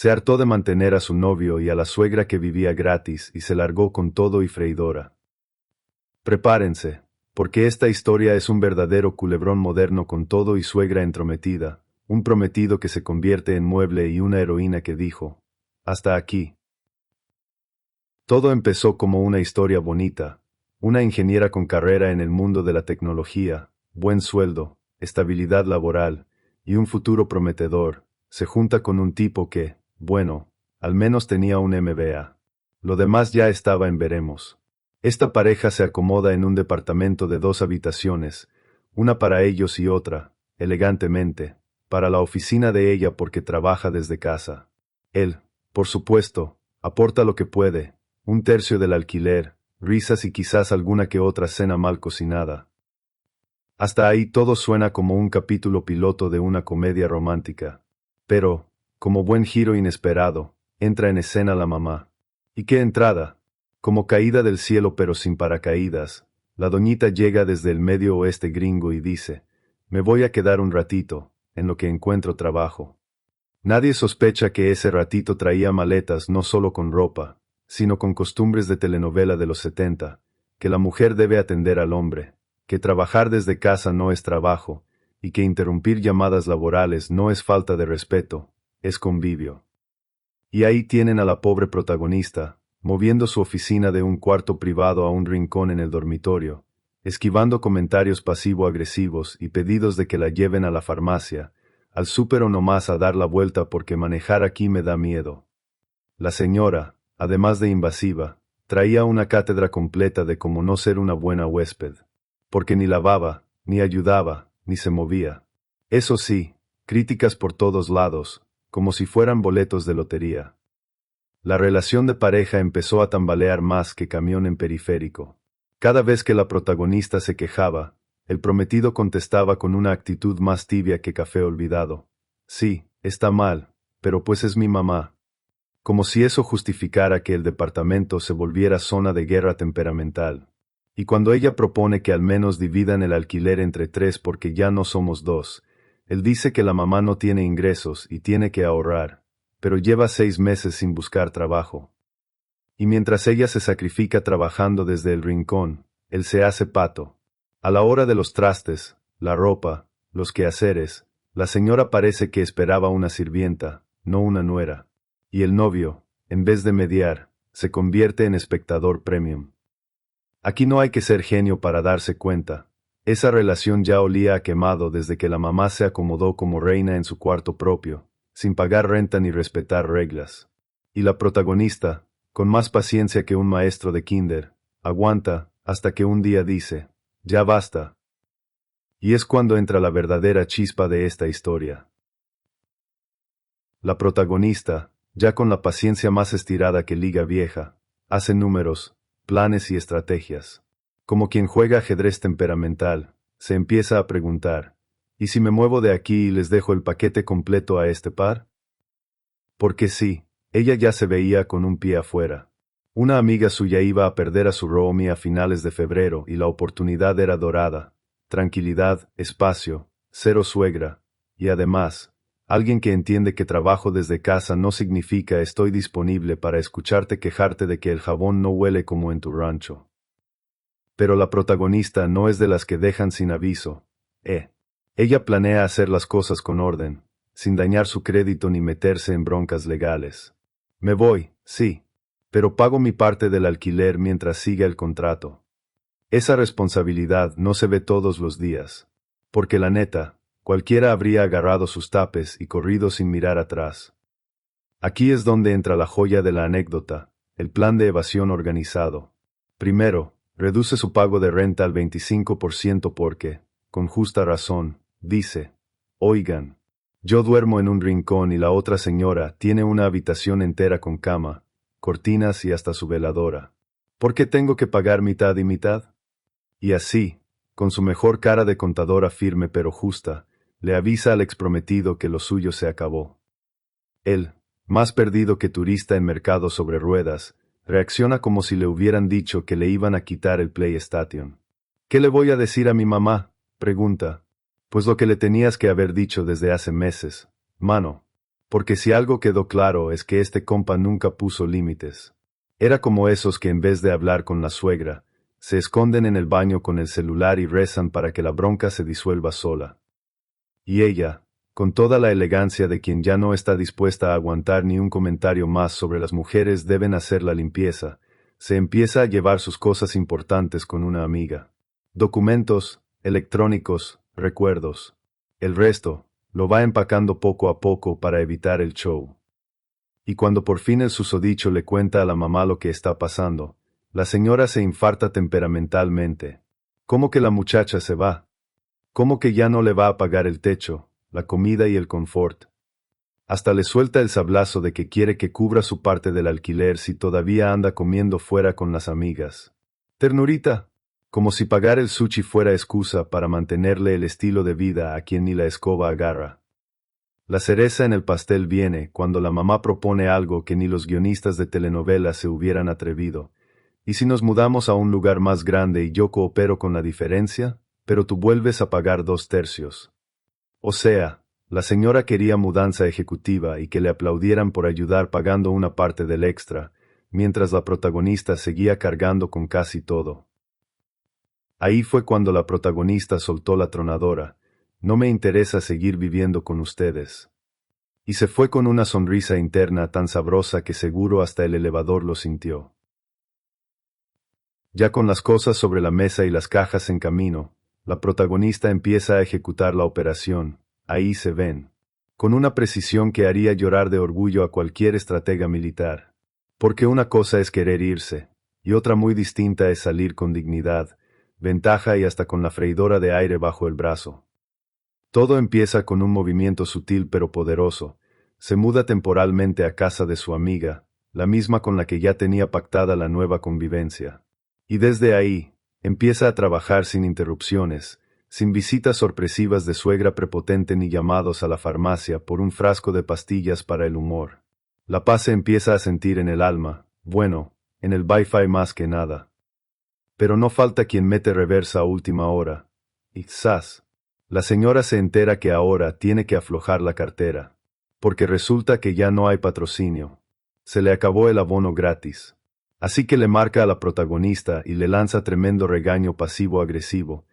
Se hartó de mantener a su novio y a la suegra que vivía gratis y se largó con todo y freidora. Prepárense, porque esta historia es un verdadero culebrón moderno con todo y suegra entrometida, un prometido que se convierte en mueble y una heroína que dijo: hasta aquí. Todo empezó como una historia bonita. Una ingeniera con carrera en el mundo de la tecnología, buen sueldo, estabilidad laboral y un futuro prometedor, se junta con un tipo que, bueno, al menos tenía un MBA. Lo demás ya estaba en veremos. Esta pareja se acomoda en un departamento de 2 habitaciones, una para ellos y otra, elegantemente, para la oficina de ella porque trabaja desde casa. Él, por supuesto, aporta lo que puede, 1/3 del alquiler, risas y quizás alguna que otra cena mal cocinada. Hasta ahí todo suena como un capítulo piloto de una comedia romántica. Pero, como buen giro inesperado, entra en escena la mamá. ¿Y qué entrada? Como caída del cielo pero sin paracaídas, la doñita llega desde el medio oeste gringo y dice: me voy a quedar un ratito, en lo que encuentro trabajo. Nadie sospecha que ese ratito traía maletas no solo con ropa, sino con costumbres de telenovela de los 70, que la mujer debe atender al hombre, que trabajar desde casa no es trabajo, y que interrumpir llamadas laborales no es falta de respeto, es convivio. Y ahí tienen a la pobre protagonista, moviendo su oficina de un cuarto privado a un rincón en el dormitorio, esquivando comentarios pasivo-agresivos y pedidos de que la lleven a la farmacia, al súper o nomás a dar la vuelta porque manejar aquí me da miedo. La señora, además de invasiva, traía una cátedra completa de cómo no ser una buena huésped, porque ni lavaba, ni ayudaba, ni se movía. Eso sí, críticas por todos lados, como si fueran boletos de lotería. La relación de pareja empezó a tambalear más que camión en periférico. Cada vez que la protagonista se quejaba, el prometido contestaba con una actitud más tibia que café olvidado: sí, está mal, pero pues es mi mamá. Como si eso justificara que el departamento se volviera zona de guerra temperamental. Y cuando ella propone que al menos dividan el alquiler entre 3 porque ya no somos 2, él dice que la mamá no tiene ingresos y tiene que ahorrar, pero lleva 6 meses sin buscar trabajo. Y mientras ella se sacrifica trabajando desde el rincón, él se hace pato. A la hora de los trastes, la ropa, los quehaceres, la señora parece que esperaba una sirvienta, no una nuera. Y el novio, en vez de mediar, se convierte en espectador premium. Aquí no hay que ser genio para darse cuenta. Esa relación ya olía a quemado desde que la mamá se acomodó como reina en su cuarto propio, sin pagar renta ni respetar reglas. Y la protagonista, con más paciencia que un maestro de kinder, aguanta, hasta que un día dice: ya basta. Y es cuando entra la verdadera chispa de esta historia. La protagonista, ya con la paciencia más estirada que liga vieja, hace números, planes y estrategias. Como quien juega ajedrez temperamental, se empieza a preguntar: ¿y si me muevo de aquí y les dejo el paquete completo a este par? Porque sí, ella ya se veía con un pie afuera. Una amiga suya iba a perder a su roomie a finales de febrero y la oportunidad era dorada. Tranquilidad, espacio, cero suegra, y además, alguien que entiende que trabajo desde casa no significa estoy disponible para escucharte quejarte de que el jabón no huele como en tu rancho. Pero la protagonista no es de las que dejan sin aviso. Ella planea hacer las cosas con orden, sin dañar su crédito ni meterse en broncas legales. Me voy, sí, pero pago mi parte del alquiler mientras siga el contrato. Esa responsabilidad no se ve todos los días, porque la neta, cualquiera habría agarrado sus tapes y corrido sin mirar atrás. Aquí es donde entra la joya de la anécdota, el plan de evasión organizado. Primero, reduce su pago de renta al 25% porque, con justa razón, dice: oigan, yo duermo en un rincón y la otra señora tiene una habitación entera con cama, cortinas y hasta su veladora. ¿Por qué tengo que pagar mitad y mitad? Y así, con su mejor cara de contadora firme pero justa, le avisa al exprometido que lo suyo se acabó. Él, más perdido que turista en mercado sobre ruedas, reacciona como si le hubieran dicho que le iban a quitar el PlayStation. ¿Qué le voy a decir a mi mamá?, pregunta. Pues lo que le tenías que haber dicho desde hace meses, mano. Porque si algo quedó claro es que este compa nunca puso límites. Era como esos que en vez de hablar con la suegra, se esconden en el baño con el celular y rezan para que la bronca se disuelva sola. Y ella, con toda la elegancia de quien ya no está dispuesta a aguantar ni un comentario más sobre las mujeres deben hacer la limpieza, se empieza a llevar sus cosas importantes con una amiga. Documentos, electrónicos, recuerdos. El resto, lo va empacando poco a poco para evitar el show. Y cuando por fin el susodicho le cuenta a la mamá lo que está pasando, la señora se infarta temperamentalmente. ¿Cómo que la muchacha se va? ¿Cómo que ya no le va a pagar el techo, la comida y el confort? Hasta le suelta el sablazo de que quiere que cubra su parte del alquiler si todavía anda comiendo fuera con las amigas. Ternurita, como si pagar el sushi fuera excusa para mantenerle el estilo de vida a quien ni la escoba agarra. La cereza en el pastel viene cuando la mamá propone algo que ni los guionistas de telenovelas se hubieran atrevido. ¿Y si nos mudamos a un lugar más grande y yo coopero con la diferencia? Pero tú vuelves a pagar 2/3. O sea, la señora quería mudanza ejecutiva y que le aplaudieran por ayudar pagando una parte del extra, mientras la protagonista seguía cargando con casi todo. Ahí fue cuando la protagonista soltó la tronadora: no me interesa seguir viviendo con ustedes. Y se fue con una sonrisa interna tan sabrosa que seguro hasta el elevador lo sintió. Ya con las cosas sobre la mesa y las cajas en camino, la protagonista empieza a ejecutar la operación. Ahí se ven. Con una precisión que haría llorar de orgullo a cualquier estratega militar. Porque una cosa es querer irse, y otra muy distinta es salir con dignidad, ventaja y hasta con la freidora de aire bajo el brazo. Todo empieza con un movimiento sutil pero poderoso. Se muda temporalmente a casa de su amiga, la misma con la que ya tenía pactada la nueva convivencia. Y desde ahí, empieza a trabajar sin interrupciones, sin visitas sorpresivas de suegra prepotente ni llamados a la farmacia por un frasco de pastillas para el humor. La paz se empieza a sentir en el alma, bueno, en el Wi-Fi más que nada. Pero no falta quien mete reversa a última hora. Y ¡zas! La señora se entera que ahora tiene que aflojar la cartera. Porque resulta que ya no hay patrocinio. Se le acabó el abono gratis. Así que le marca a la protagonista y le lanza tremendo regaño pasivo-agresivo,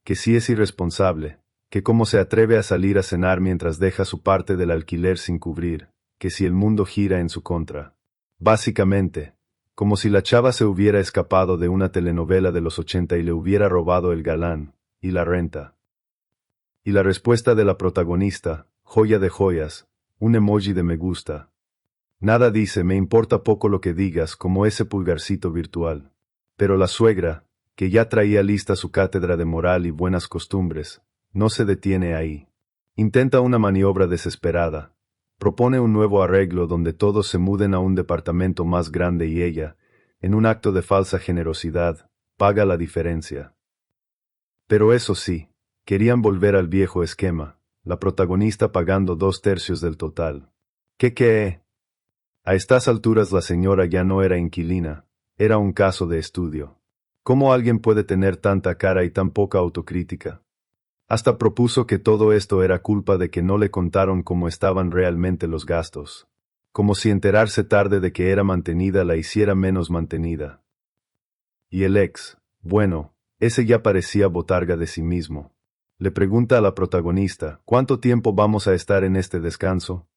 que sí es irresponsable, que cómo se atreve a salir a cenar mientras deja su parte del alquiler sin cubrir, que si el mundo gira en su contra. Básicamente, como si la chava se hubiera escapado de una telenovela de los 80 y le hubiera robado el galán, y la renta. Y la respuesta de la protagonista, joya de joyas, un emoji de me gusta. Nada dice, me importa poco lo que digas, como ese pulgarcito virtual. Pero la suegra, que ya traía lista su cátedra de moral y buenas costumbres, no se detiene ahí. Intenta una maniobra desesperada. Propone un nuevo arreglo donde todos se muden a un departamento más grande y ella, en un acto de falsa generosidad, paga la diferencia. Pero eso sí, querían volver al viejo esquema, la protagonista pagando 2/3 del total. ¿Qué? A estas alturas la señora ya no era inquilina, era un caso de estudio. ¿Cómo alguien puede tener tanta cara y tan poca autocrítica? Hasta propuso que todo esto era culpa de que no le contaron cómo estaban realmente los gastos. Como si enterarse tarde de que era mantenida la hiciera menos mantenida. Y el ex, bueno, ese ya parecía botarga de sí mismo. Le pregunta a la protagonista, ¿cuánto tiempo vamos a estar en este descanso?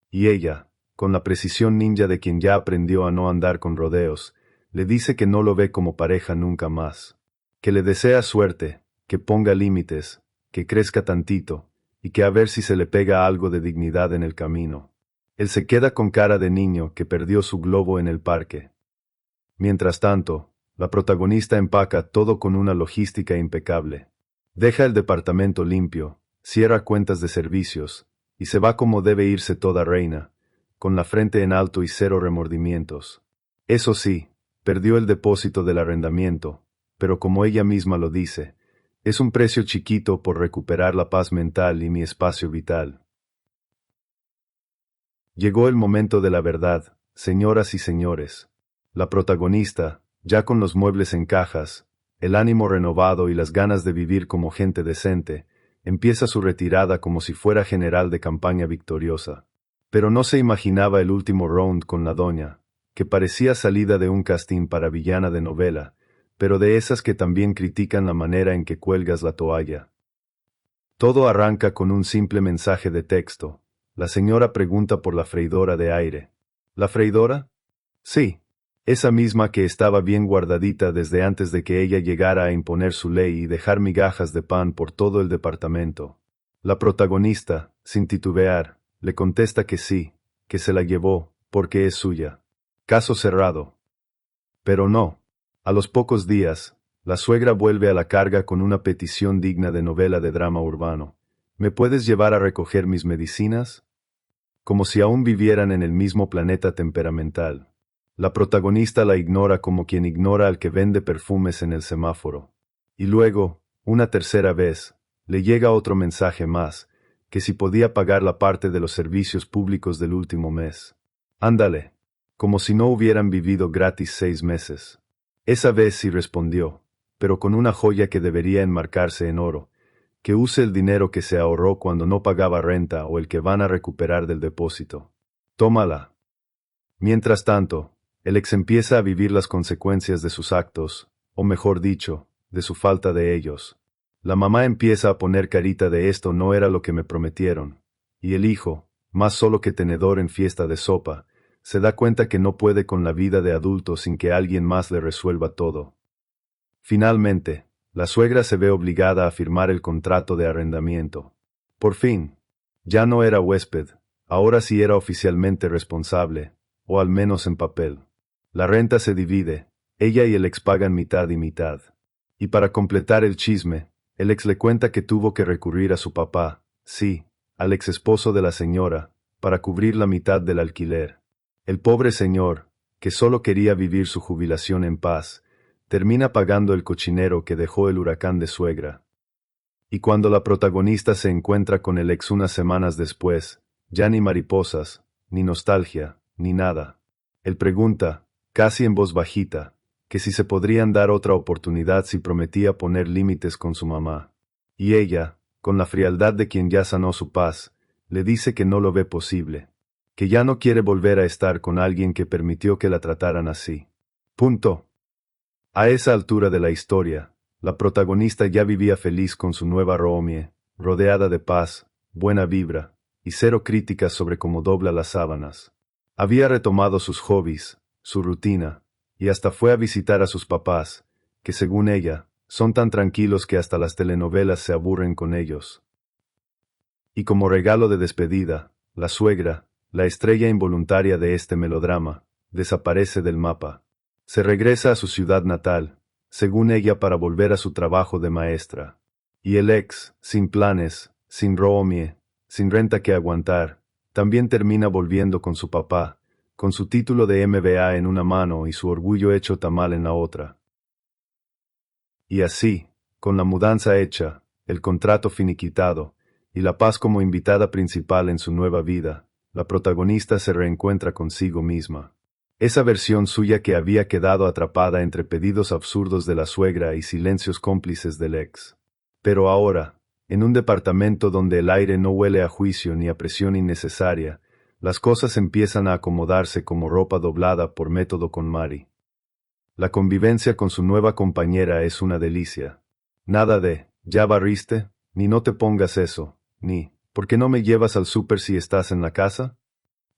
Y ella, con la precisión ninja de quien ya aprendió a no andar con rodeos, le dice que no lo ve como pareja nunca más. Que le desea suerte, que ponga límites, que crezca tantito, y que a ver si se le pega algo de dignidad en el camino. Él se queda con cara de niño que perdió su globo en el parque. Mientras tanto, la protagonista empaca todo con una logística impecable. Deja el departamento limpio, cierra cuentas de servicios, y se va como debe irse toda reina, con la frente en alto y cero remordimientos. Eso sí, perdió el depósito del arrendamiento, pero como ella misma lo dice, es un precio chiquito por recuperar la paz mental y mi espacio vital. Llegó el momento de la verdad, señoras y señores. La protagonista, ya con los muebles en cajas, el ánimo renovado y las ganas de vivir como gente decente, empieza su retirada como si fuera general de campaña victoriosa. Pero no se imaginaba el último round con la doña, que parecía salida de un casting para villana de novela, pero de esas que también critican la manera en que cuelgas la toalla. Todo arranca con un simple mensaje de texto. La señora pregunta por la freidora de aire. ¿La freidora? Sí. Esa misma que estaba bien guardadita desde antes de que ella llegara a imponer su ley y dejar migajas de pan por todo el departamento. La protagonista, sin titubear, le contesta que sí, que se la llevó, porque es suya. Caso cerrado. Pero no. A los pocos días, la suegra vuelve a la carga con una petición digna de novela de drama urbano. ¿Me puedes llevar a recoger mis medicinas? Como si aún vivieran en el mismo planeta temperamental. La protagonista la ignora como quien ignora al que vende perfumes en el semáforo. Y luego, una tercera vez, le llega otro mensaje más, que si podía pagar la parte de los servicios públicos del último mes. Ándale. Como si no hubieran vivido gratis 6 meses. Esa vez sí respondió, pero con una joya que debería enmarcarse en oro, que use el dinero que se ahorró cuando no pagaba renta o el que van a recuperar del depósito. Tómala. Mientras tanto, el ex empieza a vivir las consecuencias de sus actos, o mejor dicho, de su falta de ellos. La mamá empieza a poner carita de esto no era lo que me prometieron, y el hijo, más solo que tenedor en fiesta de sopa, se da cuenta que no puede con la vida de adulto sin que alguien más le resuelva todo. Finalmente, la suegra se ve obligada a firmar el contrato de arrendamiento. Por fin, ya no era huésped, ahora sí era oficialmente responsable, o al menos en papel. La renta se divide, ella y el ex pagan mitad y mitad. Y para completar el chisme, el ex le cuenta que tuvo que recurrir a su papá, sí, al ex esposo de la señora, para cubrir la mitad del alquiler. El pobre señor, que solo quería vivir su jubilación en paz, termina pagando el cochinero que dejó el huracán de suegra. Y cuando la protagonista se encuentra con el ex unas semanas después, ya ni mariposas, ni nostalgia, ni nada. Él pregunta, casi en voz bajita, que si se podrían dar otra oportunidad si prometía poner límites con su mamá. Y ella, con la frialdad de quien ya sanó su paz, le dice que no lo ve posible, que ya no quiere volver a estar con alguien que permitió que la trataran así. Punto. A esa altura de la historia, la protagonista ya vivía feliz con su nueva Roomie, rodeada de paz, buena vibra, y cero críticas sobre cómo dobla las sábanas. Había retomado sus hobbies, su rutina, y hasta fue a visitar a sus papás, que según ella, son tan tranquilos que hasta las telenovelas se aburren con ellos. Y como regalo de despedida, la suegra, la estrella involuntaria de este melodrama, desaparece del mapa. Se regresa a su ciudad natal, según ella para volver a su trabajo de maestra. Y el ex, sin planes, sin roomie, sin renta que aguantar, también termina volviendo con su papá, con su título de MBA en una mano y su orgullo hecho tamal en la otra. Y así, con la mudanza hecha, el contrato finiquitado, y la paz como invitada principal en su nueva vida, la protagonista se reencuentra consigo misma. Esa versión suya que había quedado atrapada entre pedidos absurdos de la suegra y silencios cómplices del ex. Pero ahora, en un departamento donde el aire no huele a juicio ni a presión innecesaria, las cosas empiezan a acomodarse como ropa doblada por método con Mari. La convivencia con su nueva compañera es una delicia. Nada de, ¿ya barriste? Ni no te pongas eso, ni, ¿por qué no me llevas al súper si estás en la casa?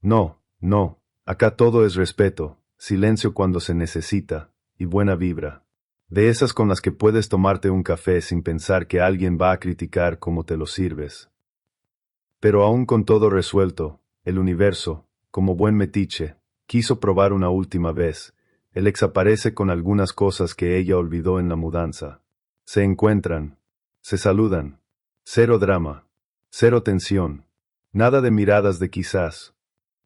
No, no. Acá todo es respeto, silencio cuando se necesita, y buena vibra. De esas con las que puedes tomarte un café sin pensar que alguien va a criticar cómo te lo sirves. Pero aún con todo resuelto, el universo, como buen metiche, quiso probar una última vez. El ex aparece con algunas cosas que ella olvidó en la mudanza. Se encuentran, se saludan. Cero drama, cero tensión, nada de miradas de quizás.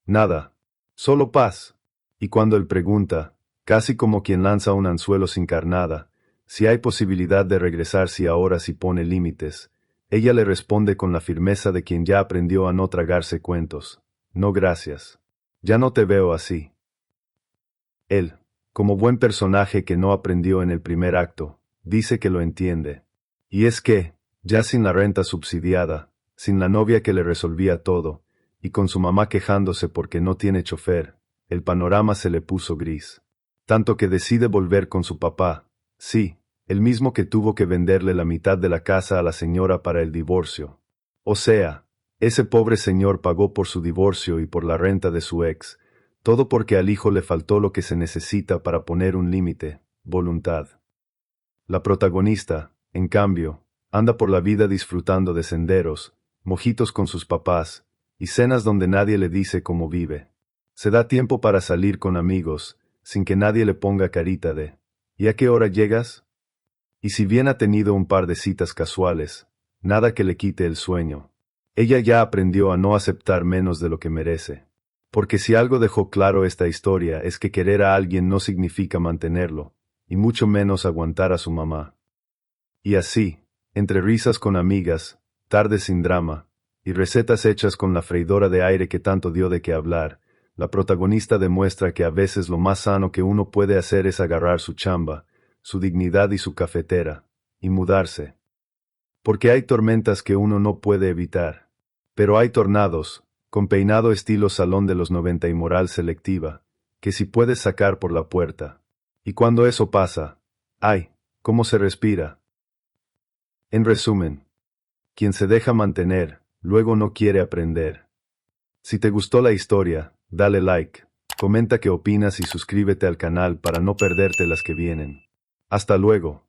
Nada. Solo paz. Y cuando él pregunta, casi como quien lanza un anzuelo sin carnada, si hay posibilidad de regresar si ahora sí pone límites, ella le responde con la firmeza de quien ya aprendió a no tragarse cuentos. No gracias. Ya no te veo así. Él, como buen personaje que no aprendió en el primer acto, dice que lo entiende. Y es que, ya sin la renta subsidiada, sin la novia que le resolvía todo, y con su mamá quejándose porque no tiene chofer, el panorama se le puso gris. Tanto que decide volver con su papá, sí, el mismo que tuvo que venderle la mitad de la casa a la señora para el divorcio. O sea, ese pobre señor pagó por su divorcio y por la renta de su ex, todo porque al hijo le faltó lo que se necesita para poner un límite, voluntad. La protagonista, en cambio, anda por la vida disfrutando de senderos, mojitos con sus papás, y cenas donde nadie le dice cómo vive. Se da tiempo para salir con amigos, sin que nadie le ponga carita de ¿y a qué hora llegas? Y si bien ha tenido un par de citas casuales, nada que le quite el sueño. Ella ya aprendió a no aceptar menos de lo que merece. Porque si algo dejó claro esta historia es que querer a alguien no significa mantenerlo, y mucho menos aguantar a su mamá. Y así, entre risas con amigas, tardes sin drama, y recetas hechas con la freidora de aire que tanto dio de qué hablar, la protagonista demuestra que a veces lo más sano que uno puede hacer es agarrar su chamba, su dignidad y su cafetera, y mudarse. Porque hay tormentas que uno no puede evitar. Pero hay tornados, con peinado estilo Salón de los 90 y moral selectiva, que si puedes sacar por la puerta. Y cuando eso pasa, ¡ay! ¿Cómo se respira? En resumen, quien se deja mantener, luego no quiere aprender. Si te gustó la historia, dale like, comenta qué opinas y suscríbete al canal para no perderte las que vienen. Hasta luego.